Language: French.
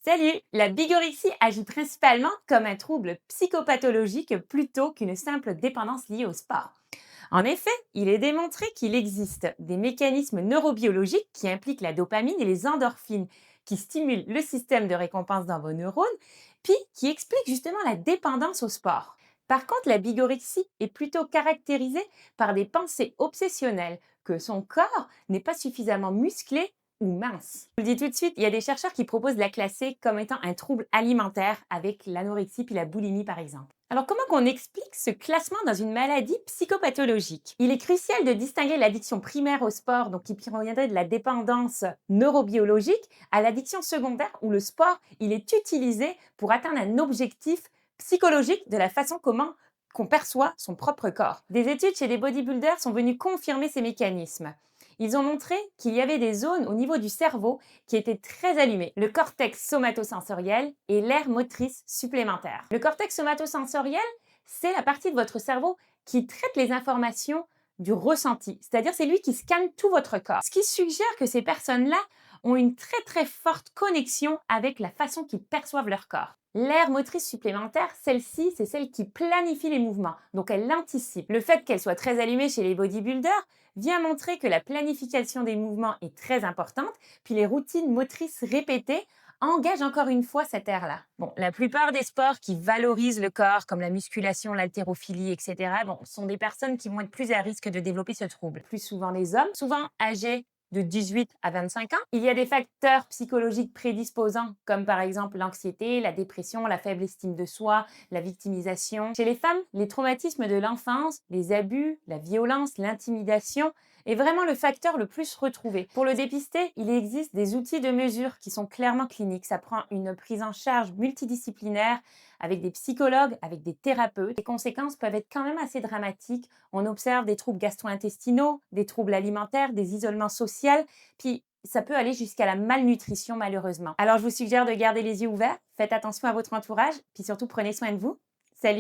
Salut! La bigorexie agit principalement comme un trouble psychopathologique plutôt qu'une simple dépendance liée au sport. En effet, il est démontré qu'il existe des mécanismes neurobiologiques qui impliquent la dopamine et les endorphines, qui stimulent le système de récompense dans vos neurones, puis qui expliquent justement la dépendance au sport. Par contre, la bigorexie est plutôt caractérisée par des pensées obsessionnelles, que son corps n'est pas suffisamment musclé ou mince. Je vous le dis tout de suite, il y a des chercheurs qui proposent de la classer comme étant un trouble alimentaire avec l'anorexie puis la boulimie par exemple. Alors comment qu'on explique ce classement dans une maladie psychopathologique? Il est crucial de distinguer l'addiction primaire au sport, donc qui proviendrait de la dépendance neurobiologique, à l'addiction secondaire où le sport il est utilisé pour atteindre un objectif psychologique de la façon comment qu'on perçoit son propre corps. Des études chez des bodybuilders sont venues confirmer ces mécanismes. Ils ont montré qu'il y avait des zones au niveau du cerveau qui étaient très allumées, le cortex somatosensoriel et l'aire motrice supplémentaire. Le cortex somatosensoriel, c'est la partie de votre cerveau qui traite les informations du ressenti, c'est-à-dire c'est lui qui scanne tout votre corps. Ce qui suggère que ces personnes-là ont une très forte connexion avec la façon qu'ils perçoivent leur corps. L'aire motrice supplémentaire, celle-ci, c'est celle qui planifie les mouvements, donc elle l'anticipe. Le fait qu'elle soit très allumée chez les bodybuilders vient montrer que la planification des mouvements est très importante, puis les routines motrices répétées engagent encore une fois cette aire-là. Bon, la plupart des sports qui valorisent le corps, comme la musculation, l'haltérophilie, etc., bon, sont des personnes qui vont être plus à risque de développer ce trouble. Plus souvent les hommes, souvent âgés de 18 à 25 ans. Il y a des facteurs psychologiques prédisposants, comme par exemple l'anxiété, la dépression, la faible estime de soi, la victimisation. Chez les femmes, les traumatismes de l'enfance, les abus, la violence, l'intimidation est vraiment le facteur le plus retrouvé. Pour le dépister, il existe des outils de mesure qui sont clairement cliniques. Ça prend une prise en charge multidisciplinaire avec des psychologues, avec des thérapeutes. Les conséquences peuvent être quand même assez dramatiques. On observe des troubles gastro-intestinaux, des troubles alimentaires, des isolements sociaux, puis ça peut aller jusqu'à la malnutrition malheureusement. Alors je vous suggère de garder les yeux ouverts, faites attention à votre entourage, puis surtout prenez soin de vous. Salut!